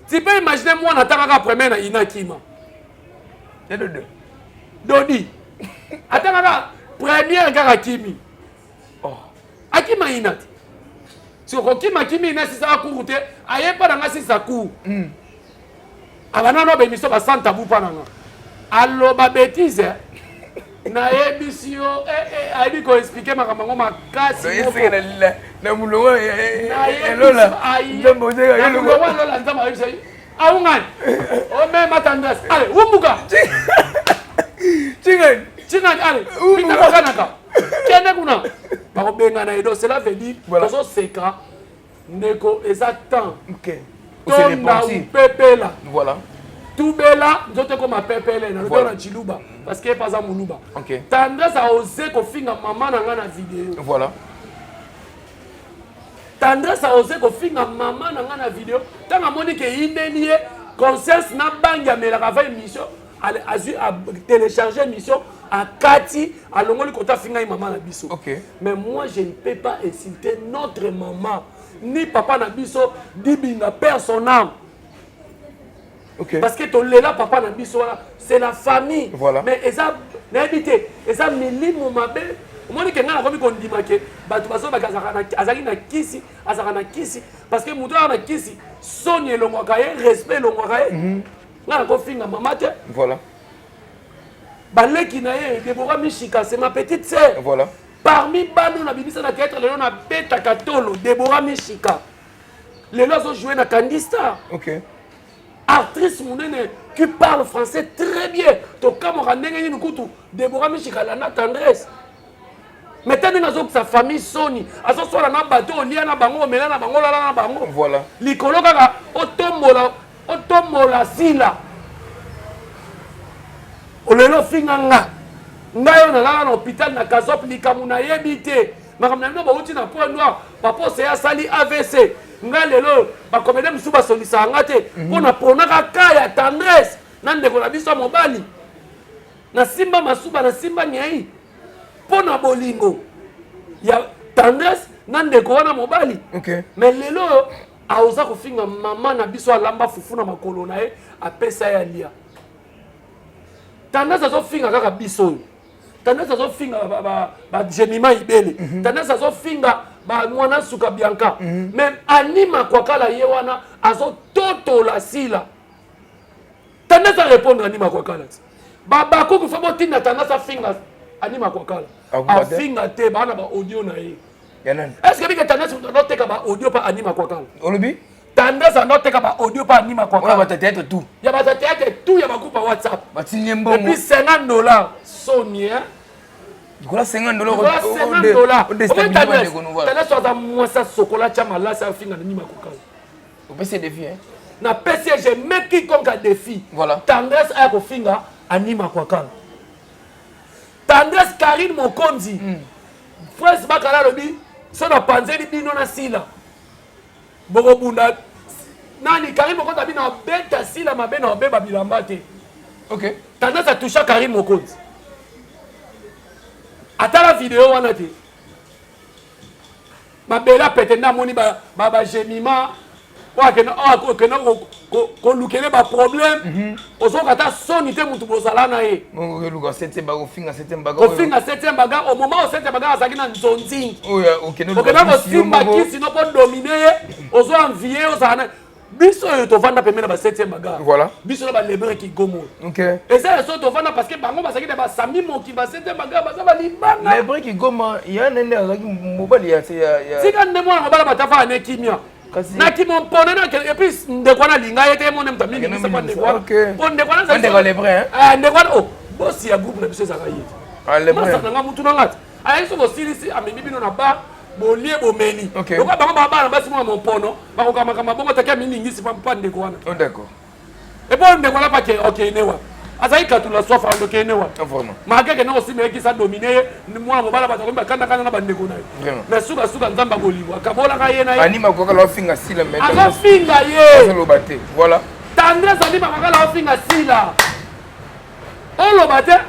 Tu peux imaginer moi na taka première na Inakima. C'est deux. Dodi. Ataka première ngaka Kimi. Oh. Akima inati. Si on kima Kimi na sisa cours te, aye pa na sisa cours. Abana no be miso ba santa bu pa na. Allo ba bêtise. Na ebisio ali ko expliquer makambo makasi Donc c'est na mulongo elola ndembo zega yelo lola nzama yebisa aungani o me matandras allez umbuka Chinga allez. Pita kanaka. Kende kuna. Ba benga na edo cela veut dire tozo seka ndeko exactement. OK. Tonda pepela. Voilà. Tout bela, nzote koma pepele na ndo na chiluba parce que pas za muluba. OK. Tendance à oser ko finga maman na nga na vidéo. Voilà. Tendance à oser ko finga maman na nga na vidéo. Tanga moni ke indenie conscience na banga mela ka fa émission, a télécharger émission à Kati à longoli kota finga maman na biso. OK. Mais moi je ne peux pas insulter notre maman ni papa na biso dibinga perd son âme. OK. Parce que ton là papa na biso c'est la famille. Voilà. Mais ça n'habité et ça milimo mabe. Moi ni kenga na komi kondima ke batu baso bakazaka na azaki na kisi azaka na kisi parce que muto na kisi sonye longo kaye respect longo kaye. Ngana ko finga mama te. Voilà. Baleki na ye Deborah Mishika c'est ma petite sœur. Voilà. Parmi bano na bibisa na théâtre lelo na beta katolo Deborah Mishika. Lelo zo jouer na Kandista. OK. Actrice monene qui parle français très bien. To kamora ndenge ni kutu Deborah Mishika la na tendresse. Mais tant que sa famille soni, aso sola na bateau lia na bango mela na bango la na bango. Voilà. Likolo kaka otombola sila. Olelo finganga. Ngayo na la na hôpital na Kazop likamu na yebite. Makamna ndo ba uti na point noir. Papa se ya sali AVC. Nga lelo ba comédien musu ba solisa ngate pona ponaka kaya tendresse nande ko la biso mobali na simba masuba na simba nyai pona bolingo ya tendresse nande ko wana mobali. OK. Mais lelo aoza ko finga mama na biso alamba fufu na makolo na ye apesa ya lia tendresse zo finga kaka biso tendresse zo finga ba Jemima Ibele tendresse zo finga ba mwana suka Bianca même anima kwa kala ye wana azo toto la sila tendresse répondre anima kwa kala ba ko fa botinda tendresse finga anima kwa kala afinga te bana ba audio na ye Yanan. est-ce que bika tendresse no teka ba audio pa anima kwa kala Olobi? tendresse no teka ba audio pa anima kwa kala On va tête tout. ya ba tete tout ya ba coupa WhatsApp Batinye et mbongo. puis $50 Sonia Voilà $50. voilà $50 tendresse soit moi ça chocolat chama là ça finga anima kwa kala On peut se défier. na PSG mais quiconque a défi Voilà. tendresse a ko finga anima kwa kala tendresse Karine Mokonzi France bakala lobi so na panzeli bino na sila boko bunda nani Karine Mokonzi bina beta sila mabe na obeba bilamba te. OK. Tendance à toucher Karine Mokonzi atala vidéo wana te mabela petenda moni ba Jemima wa kena ko lukele ba problème ozoka ta soni te mutu bozala na ye Mon luka 7e bago finga 7e bago. ko finga 7e baga au moment où 7e baga azaki na nzonzi OK no. okena ko simba kisi no po dominer ye ozo envier ozana biso yo to vanda pemena ba 7e baga Voilà. biso na ba lebre ki gomo OK. et ça so to vanda parce que bango basaki na ba sami moki ba 7e baga baza ba libanga Les briques goma ya nene azaki mobali ya tika ndemo na bala batafa ne kimia na kimon pone na et puis ndekwana linga yete mone mtamini bisa pa ndekwana pon ndekwana ça ndekwana les vrais ah ndekwana oh boss ya groupe na biso za kayi ah les vrais masa nga mutu na ngati ayi so bosilisi amemi bino na ba bolie bomeli OK. donc bango baba na basi mo mpono bakokama kama bongo takia miningisi pa ndekwana oh d'accord et bon ndekwana pa ke OK newa azai katula sofa ndo ke newa vraiment makeke na osime ki sa dominer mwana mobala batakomba kanda kanda na bandeko na ye mais suka nzamba bolingo akabola ka ye na ye anima ko kala finga sila mais azo finga ye azo lobate voilà tendresse anima ko kala finga sila olobate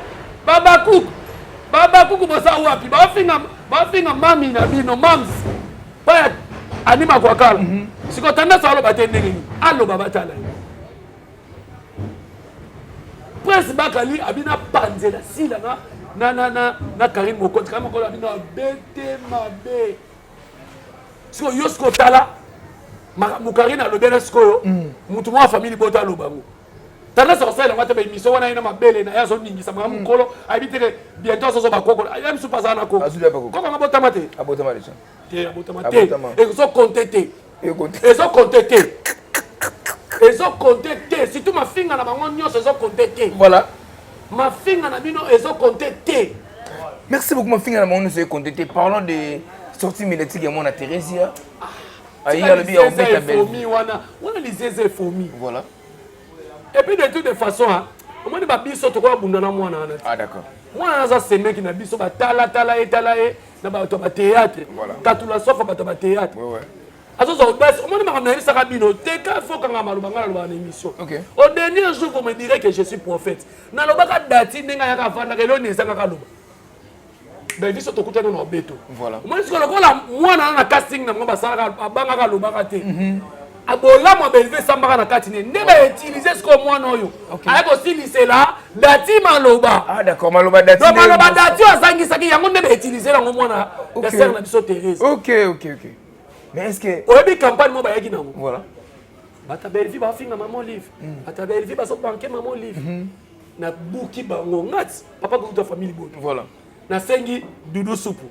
baba kuku bosa wapi ba finga mami na bino mams pa anima ko kala siko tendresse olobate ndenge ni aloba batala Prince Bakali abina panzela sila na Karine Mokonzi Karine Mokonzi abina bete mabe siko yosko tala Karine alobela siko mutu mwa famille bota lobango tanda so sala ngata ba émission wana ina mabele na yazo ningisa mwa mukolo abiteke bientôt so ba kokolo ayam su pasana ko koko ngabota mate abota mate te abota mate et so contete et so contete si tu ma finga na bango nyonso so contete voilà mafinga na bino ezo compter te. Merci beaucoup mafinga na bango nous compter. Parlons de sortie médiatique ya mona Theresia. Aïe le bien obeta belle. On a les zézé fomi. Voilà. Et puis de toute façon hein, on m'a biso to ko bunda na mwana na. Ah d'accord. Mwana za seme ki na biso ba tala na ba to ba théâtre. Katula sofa ba to ba théâtre. Ouais. Azozo on m'a na isa kabino te ka faut kanga maluba ngala lo na émission. Au dernier jour vous me direz que je suis prophète. Na lo baka dati ninga ya ka vanda ke lo ni sanga kaluba. Ben biso to kutana na beto. Voilà. Moi siko lokola mwana na casting na ngomba sala abanga ka lobaka te. Abola mo belve sambaka na kati ne ndeba utiliser ce que mwana oyo. Ayako silisela dati maloba. Ah d'accord, maloba dati. Donc maloba dati azangi saki yango ndeba utiliser la mwana ya sœur na biso Thérèse. OK. Mais est-ce que oyebi campagne mo bayaki nango. Voilà. Bata belvi ba finga maman livre. Bata belvi ba so banquer maman livre. Na buki bango ngati papa ko ta famille bonne. Voilà. Na sengi dudu supu.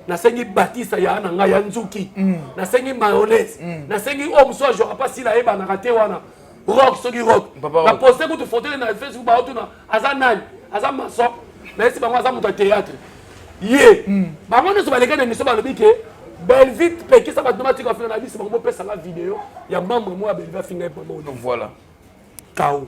Na sengi batisa ya na nga ya nzuki. Na sengi mayonnaise. Na sengi omso jo apa sila eba na raté wana. Rock soki rock. Na poster ko tu photo na Facebook ba otuna azanani, azamaso. Na esi bango azamuta théâtre. Ye. Bango ne so baleka na miso ba lobike. Belvite peki ça va automatique en finale c'est bon pesa la vidéo il y a membre moi Belvite finga maman. Donc voilà. KO.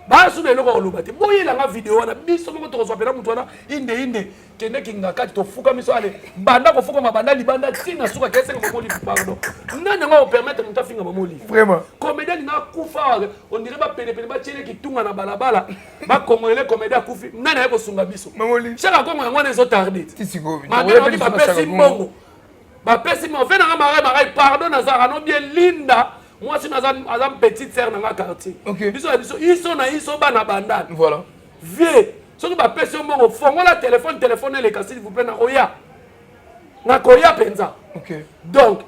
Ba su lelo ko lobate. Boye la vidéo na biso ko to so pela mutu wana inde kende kinga kati to fuka miso ale banda ko fuka mabanda libanda tina suka kese ko moli pardon. Nana ngo permettre mutu finga maman li. Vraiment. Comédien na kufa on dirait ba pele ba tiele ki tunga na balabala ba congolais comédien kufi nana ko sunga biso. Maman li. Chaka ko ngwa ne zo tarder. Tisiko. Ma ba pesi mbongo. Ba pesi mo fait na marai pardon na za no bien linda. Moi, je suis une petite sœur dans le quartier. Ils sont bana bandane. Voilà. Vieux. Si vous avez un bon fond, le téléphone est cassé, s'il vous plaît, na koya penza. Donc,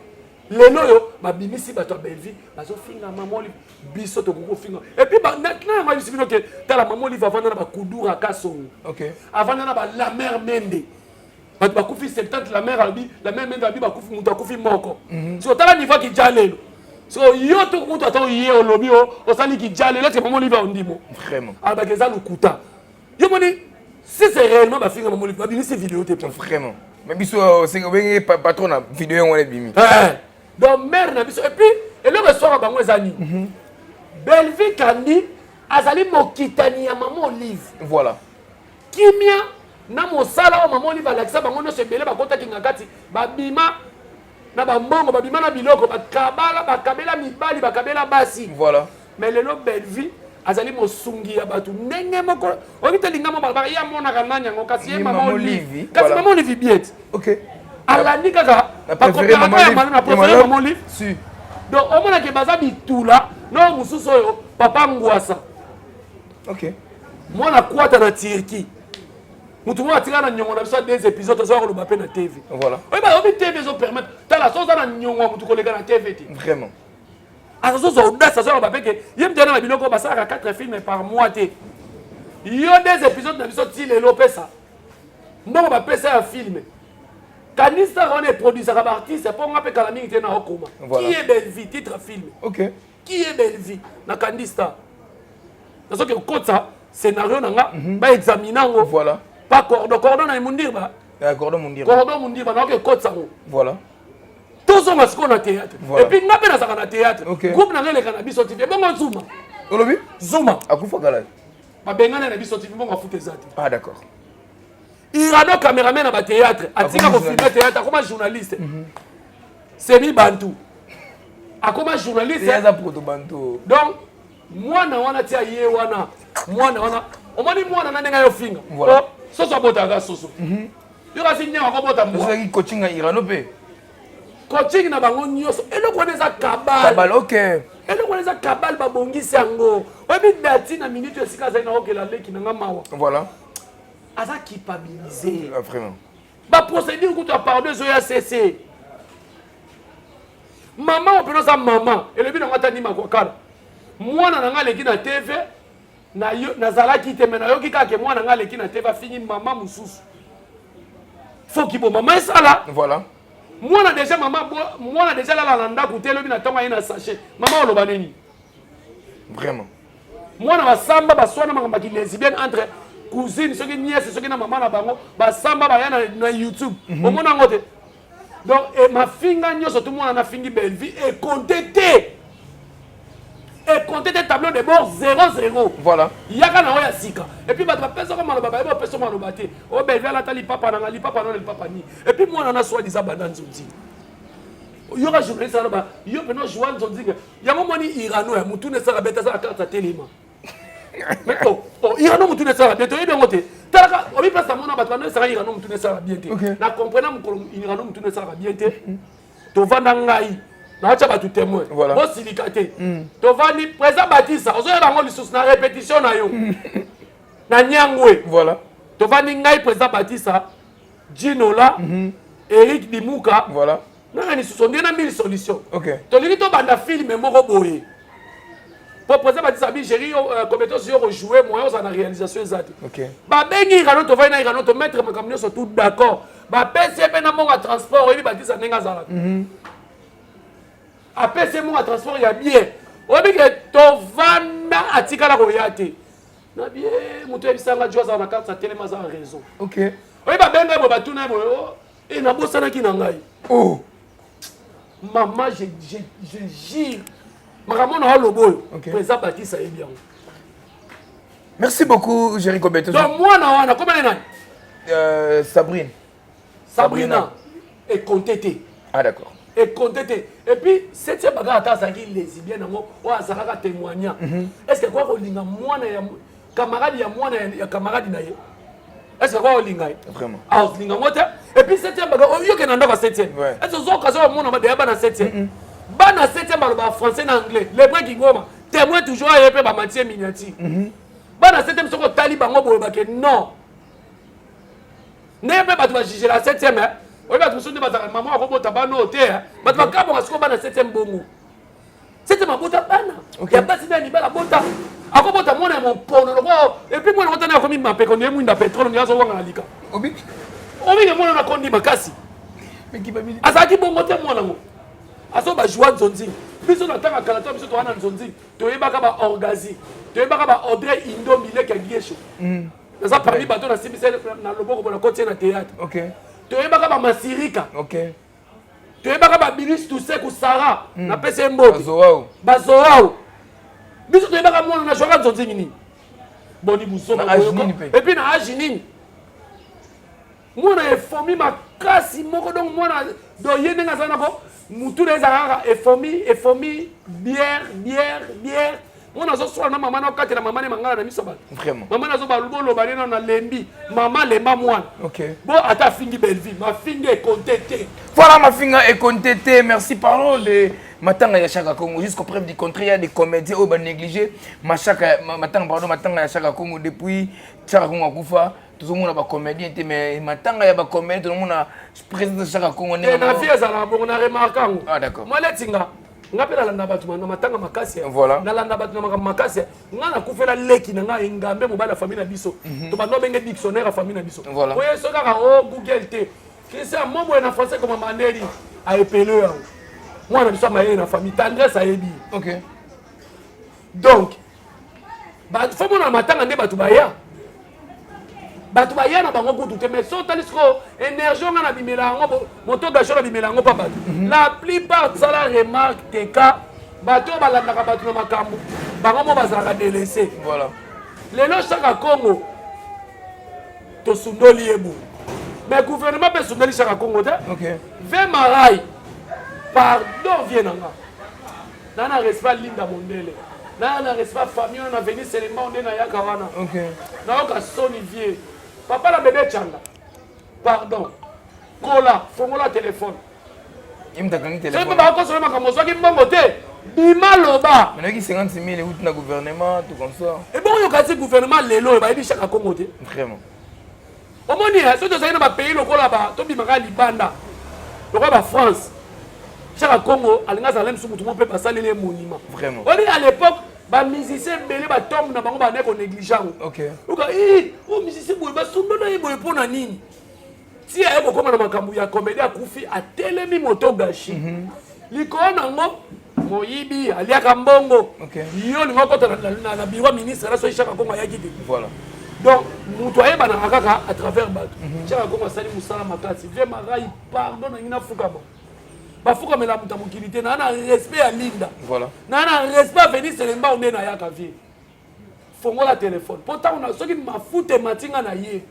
les loyo, ma bimisi bato belvi, bazo finga maman li biso to koko finga. Et puis maintenant, moi je suis que la maman li va vendre na ba kudura kaso. Avant na ba la mère mende. Bato ba kufi 70 la mère mende abi ba kufi muta kufi moko. So tala niveau ki jalelo. So yo to kuta to ye olobi o sali ki jale là c'est maman li va ondimo. Vraiment. Ah ba keza lukuta. Yo moni si c'est réellement ba finga maman li ba bimi ces vidéos te vraiment. Mais biso c'est que patron na vidéo on est bimi. Donc mère na biso et puis et le soir bango ezani. Belvi kandi azali mokitani ya maman Olive. Voilà. Kimia na mosala o maman Olive alakisa bango no se belé ba kota kinga kati ba bima na ba mbongo ba bima na biloko ba kabela mibali ba kabela basi. Voilà. Mais le Belvi azali mosungi ya batu ndenge moko okite lingamo ba ya mona kananya ngo kasi maman Olive. Kasi maman Olive biet. OK. Alandi kaka ba préféré maman Olive. Si. Donc au moins que baza bitula no mususu oyo papa ngwasa. OK. Moi na kwata na Turquie. Mutu mo atira na nyongo na biso des épisodes ça ko ba pe na TV. Voilà. Oui ba obi TV zo permettre ta la sauce na nyongo mutu ko lega na TV ti. Vraiment. A ça zo audace ça ba pe que yem tena na biloko ba ça 4 films par mois te. Yo des épisodes na biso ti lelo pesa. Mbongo ba pesa un film. Kanista on est producteur artiste pour ngape kala mingi tena okoma. Qui est Belvi titre film. OK. Qui est Belvi na Kanista. Parce que kota scénario nanga ba examinango. Voilà. Pas cordon na mundir ba. Cordon mundir. Cordon mundir ba na que kota ngo. Voilà. Tous on a na théâtre. Et puis ngape na saka na théâtre. Groupe na le cannabis sorti bien bon Zuma. Olobi? Zuma. Akufa kala. Ba bengana na biso sorti bon foot ezati. Ah d'accord. Irano caméraman na ba théâtre, atika ko filmer théâtre comme journaliste. Semi Bantu. Akoma journaliste. C'est ça proto Bantu. Donc moi na wana tia ye wana. Moi na wana. O moni moi na ndenga yo finga. Voilà. Soso bota ga soso. Yo ka sinya ko bota mo. C'est qui coaching à Irano pe. Coaching na bango nyoso. Elo ko neza kabal. Kabal OK. Elo ko neza kabal ba bongisi yango. Obi dati na minute esika za na okela leki na ngamawa. Voilà. Aza culpabilisé. Vraiment. Ba procédure que tu as pardonné sur cessé. Maman on peut sa maman et le bi na ngata ni makokala. Mwana na ngale ki na TV na yo na zala ki te mena yo ki ka ke mwana ngale ki na TV fini maman mususu. Faut ki bo maman ça là. Voilà. Mwana déjà maman mwana déjà là la ndako te le bi na tonga ina sachet. Maman oloba nini? Vraiment. mwana basamba baswana makambo ki lesbienne entre cousine soki nièce soki na maman na bango basamba baya na YouTube omona ngo te donc mafinga nyonso tout mwana na fingi belle vie et compté tableau de bord 0-0 voilà yaka na oya sika et puis bato bapesa ko maloba ba bapesa maloba te o belle vie ala tali papa na lipapa na papa ni et puis mwana na soi disant badanzo ti yoka journaliste ala ba yo peno Joan Zonzinga yango moni irano ya mutu ne saka beta sa carte telema mais irano mutu ne saka beta yebe ngote talaka obi pesa mona bato no saka irano mutu ne saka bien te na comprendre mukolo irano mutu ne saka bien te to vanda ngai na cha bato témoin bo silikate to vandi président Batissa ozo yeba ngo lisusu na répétition na yo na nyangwe voilà to vandi ngai président Batissa Ginola Eric Dimuka voilà nanga ni susonde na 1000 solutions. OK. To liki to banda film moko boye. Pour président Batissa bi chéri compétence yo rejouer moyen za na réalisation exacte. OK. Ba bengi rano to vaina rano to mettre makamyo so tout d'accord. Ba PC pe na monga transport obi Batissa nenga zala. A PC monga transport ya bien. Obi ke to vanda atikala ko yate. Na bien muto ebisanga joza na carte sa telema za raison. OK. Obi ba benga bo batuna bo e na bosana ki na ngai. Oh. Maman, je gire. Maman, a le beau. Président Batissa est bien. Merci beaucoup, Jericho Beto. Donc, moi, comment est-ce Sabrine. Sabrina. Et Contete. Ah, d'accord. Et Contete. Et puis, cette bagarre, ça qui est lesbienne, on a un témoignage. Est-ce que quoi, on a moi, camarade, il y a moi, il y a camarade, est-ce que quoi on linga vraiment ah on linga moto et puis 7e baga yo ke nanda ba 7e est-ce que zo kaso mona ba de ba na 7e ba na 7e ba français na anglais les bras qui goma témoin toujours y pe ba matière miniature ba na 7e soko tali bango boye ba ke non ne pe ba tu ba juger la 7e hein o ba tu so de ba maman ko bota ba no te ba tu ba ka bon asko ba na 7e bongo 7e ba bota bana ya ba sina ni ba la bota akobota mwana mon pono et puis moi on a commis ma pe qu'on est moins de pétrole on y a zo wanga lika obi ke mwana na kondi makasi mais qui babili azaki bongo te mwana ngo aso ba joie zonzi biso na tanga kala to biso to wana zonzi to yebaka ba orgazi to yebaka ba Audrey Indomile ka giesho ça parmi bato na sibise na loboko na côté na théâtre OK to yebaka ba Masirika OK to yebaka ba Bilis Tuseku Sara na pese mboki bazoao biso to yebaka mwana na joie zonzi nini boni musoma et puis na agi nini mwana efomi makasi moko donc mwana do yende nga sana ko mutu na ezaka efomi bière mwana zo sola na mama na kati na mama ne mangala na miso ba vraiment mama na zo ba lubolo ba na lembi mama lemba mwana OK bon ata fingi belle vie ma fingi est contente voilà ma finga est contente merci parlons de matanga ya Chaka Congo jusqu'au preuve du contraire il y a des comédiens au négligé matanga ya Chaka Congo depuis Chaka Congo akufa tout le monde a comédien mais matanga ya ba comédien tout le monde a président Chaka Congo ne na vie ça la bon na remarquant ah d'accord moi letinga ngapela landa batu na matanga makasi voilà na landa batu na makasi ngana kufela leki na nga ngambe mobala famille na biso to bando benge dictionnaire ya famille na biso voilà oye soka ka o Google te kisa momo na français comme Mandeli a épelé moi na biso maye na famille tendresse a yebi OK donc ba famo na matanga nde batu baya na bango kutu te mais so talisko énergie nga na bimela ngo moto gasho na bimela ngo pa batu la plupart ça la remarque te ka bato balandaka batu na makambo bango mo bazalaka délaissé voilà lelo Chaka Congo to sundoli yebu mais gouvernement pe sundoli Chaka Congo te OK ve marai pardon vient nga na respect Linda Mondele na respect famille na venir Selemba onde na yaka wana OK na oka soni vie papa la bébé changa pardon kola fongola téléphone imtakangi c'est téléphone pas ko solo makambo soki mbongo te bima loba mais qui 50 000 out na gouvernement tout comme ça et bon yo kasi gouvernement lelo ba yebi Chaka Congo te vraiment omoni so to zaina ba pays lokola ba to bimaka libanda lokola ba France Chaka Congo alinga zalem su mutu mo pe pasali les monuments vraiment on dit à l'époque ba musicien belé ba tombe na bango ba ne ko négligent OK oka o musicien boy ba sundo na yebo pona nini si ayebo koma na makambu ya comédie akufi atelemi moto gashi likona ngo moyibi aliaka mbongo Okay. yo lingo kota na biro ministre la so Chaka Kongo ayaki te Voilà. donc mutu ayebana kaka à travers bato Chaka Kongo asali musala makasi vie marai pardon na ngina fuka bon bafuka mela muta mokili te na respect ya linda Voilà. na respect venir selemba onde na yaka vie fongola téléphone pourtant on a soki mafute matinga na ye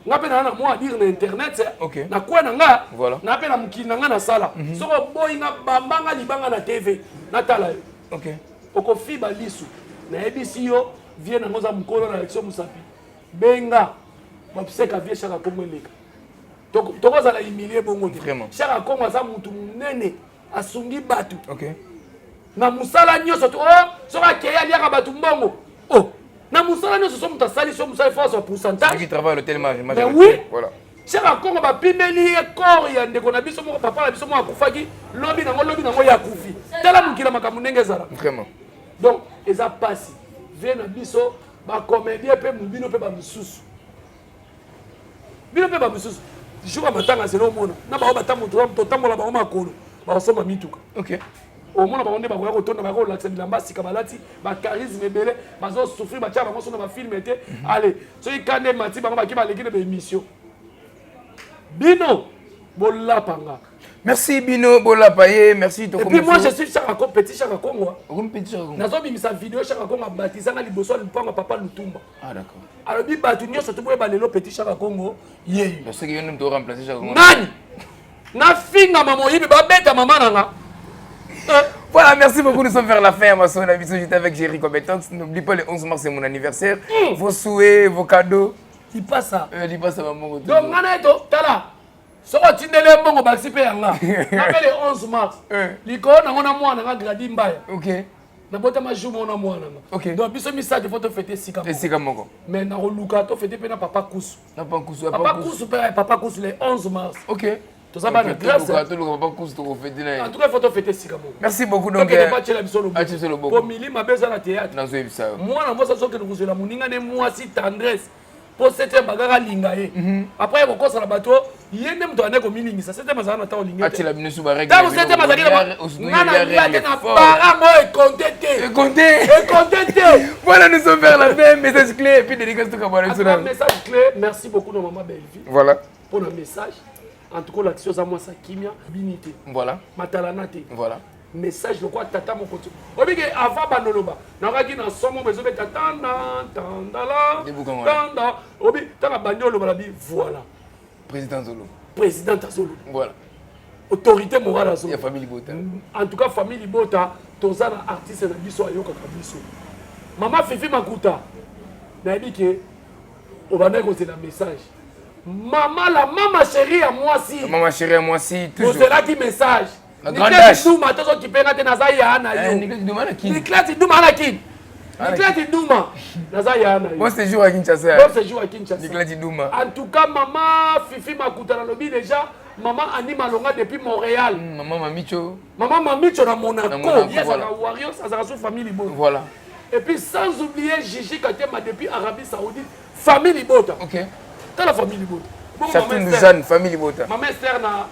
nga pe na moi dire na internet Okay. na kwa na nga Voilà. na pe na mokili na nga na sala soko boy nga bambanga libanga na TV na tala yo OK. okofi balisu na ebisi yo vie na ngoza mukolo na election musapi benga bapseka vie Chaka Kongo eleka tokozala humilie bongo te Vraiment. Chaka Kongo aza mutu munene asungi batu OK. na musala nyonso to oh soki akei aliaka bato mbongo oh na musala nyonso so moto asali so mosala efo azwa pourcentage Qui travaille à l'hôtel mais oui Voilà. Chaka Kongo bapimeli ye corps ya ndeko na biso moko papa na biso moko akufaki lobi nango ya akufi tala mokila makambo ndenge ezala Vraiment. donc eza pasi vie na biso bacomédien mpe bino mpe bamisusu bino mpe bamisusu jour ya matanga zelo omona na bao totambola bango makolo bakosomba mituka OK. omona bango nde bakoya kotonda bakolakisa bilamba sika balati bacharisme ebele bazosouffrir batya bango so na bafilme te ale soki kande mati bango baki baleki na baémission bino bolapanga. Merci Bino Bolapaye, merci Et puis moi je suis Chaka Kongo, petit Chaka Kongo. Petit Chaka Kongo. Nazo bimisa vidéo Chaka Kongo baptisé na liboso lupanga papa Lutumba. Ah d'accord. Alors bi batu nyonso to boye balelo petit Chaka Kongo yeyi. Parce que yone mto remplacer Chaka Kongo. Nani? Na finga mama yibi ba beta mama nanga. Voilà, merci beaucoup. Nous sommes vers la fin. Ma soeur, j'étais avec Jerry Compétence. N'oublie pas, le 11 mars, c'est mon anniversaire. Vos souhaits, vos cadeaux. Il passe ça. Il passe à maman. Donc, Naneto, tala. Soko tindele mbongo basipe yanga. Napele 11 mars. Liko na ngona mwana nga gradi mbaya. OK. Na bota ma jour mona mwana nga. OK. Donc biso message faut te fêter sika. Et sika moko. Mais na luka to fêter pe na papa Kusu. Na papa Kusu, papa Kusu papa Kusu le 11 mars. OK. To ça va na grâce. Papa Kusu to fêter na. En tout cas faut te fêter sika moko. Merci beaucoup donc. Pour Mili ma beza na théâtre. Nazo ebisa. Moi na mosa soki nguzela muninga ne mwasi tendresse. Pour cette bagara lingaye. Après ko kosa na bato, yende mto aneko miningisa. C'était mazana na tawo lingaye. Ati la bino suba règle. Dans cette mazaki na na para mo e contente. Et compter. Voilà, nous sommes vers la fin. Message clé et puis dédicace tout comme un message clé. Merci beaucoup de maman Belleville. Voilà. Pour le message. En tout cas l'action ça moi ça kimia binité. Voilà. Matalanate. Voilà. Message le quoi tata mon côté. Obige avant banoloba. Nakaki na somo bezo beta tanda tandala. Tanda. Obi tanga bandolo balabi voilà. Président Zolo. Président Zolo. Voilà. Autorité morale à Zolo. Il y a famille Bota. En tout cas famille Bota, tozana artiste na biso ayoka kabiso. Maman Fifi Makuta. Na dit que on va dire que c'est un message. Maman la maman chérie à moi si. Maman chérie à moi si toujours. C'est là qui message. La grande âge. Duma tozo kipena te naza ya na yo. Niklati Duma na kin. Niklati Duma na kin. Niklati Duma naza ya na yo. Bon séjour à Kinshasa. Bon séjour à Kinshasa. Niklati Duma. En tout cas maman Fifi Makuta na lobi déjà maman anima longa depuis Montréal. Maman Mamicho. Maman Mamicho na Monaco. Yes voilà. à Warriors à sa famille Libo. Voilà. Et puis sans oublier Gigi Katema depuis Arabie Saoudite, famille Libota. OK. T'as la famille Libota. Château de Jeanne, famille Bota. Maman Esther na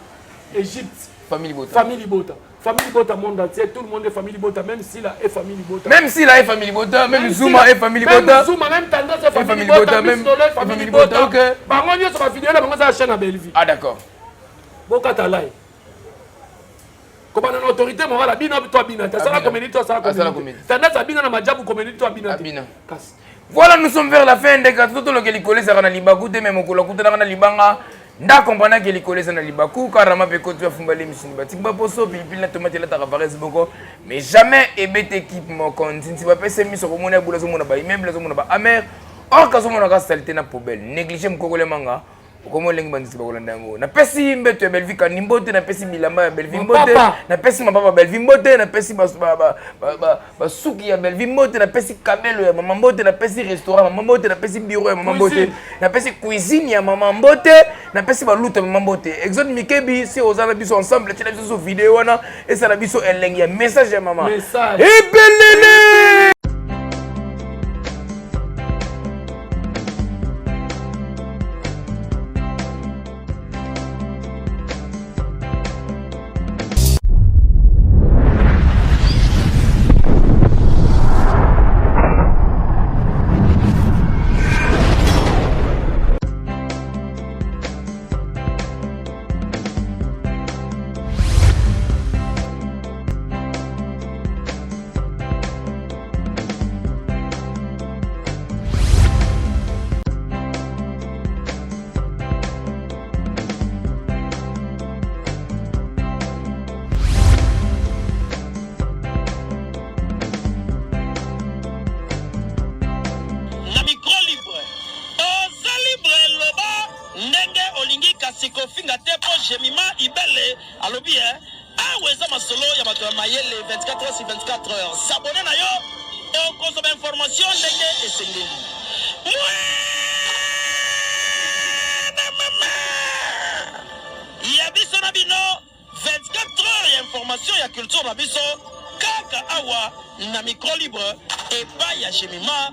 Égypte. Famille Bota. Famille Libota. Famille Libota monde entier, tout le monde est famille Libota, même si la est famille Libota. Même si la est famille Bota, même Zuma est famille Bota. Même Zuma, même Tendance est famille Libota, même Soleil famille Libota. OK. Bango nyo sur la vidéo là, bango za chaîne à Belleville. Ah d'accord. Boka talai. Comme une autorité morale, bina toi bina, ta sala community toi sala community. Tendance à bina na majabu community toi bina. Bina. Voilà, nous sommes vers la fin des gars. Tout le qui collé ça na libaku te même ko la na libanga. Nda comprendre que les collé ça na libaku karama pe ko tu afumbali misini batimba poso pilipili na tomate la taravarez boko. Mais jamais ebet équipe mo kontin si ba pese mi so ko mona bula zo mona ba immeuble zo mona ba amer. Or ka zo mona ka saleté na poubelle. Négliger mkokole manga. Comment lengi bandisi bakolanda yango na pesi mbeto ya Belleville kanimbote na pesi milamba ya Belleville mbote na pesi mababa Belleville mbote na pesi basuki ya Belleville mbote na pesi kabelo ya mama mbote na pesi restaurant mama mbote na pesi bureau ya mama mbote na pesi cuisine ya mama mbote na pesi baluta ya mama mbote Exode Mikebi si ozana biso ensemble tina biso vidéo wana esa na biso elengi ya message ya mama ebelele 24 heures sur 24 heures. S'abonner na yo et on consomme information ndenge esengeli. Ya biso na bino 24 heures ya information ya culture na biso kaka awa na micro libre et pas ya Jemima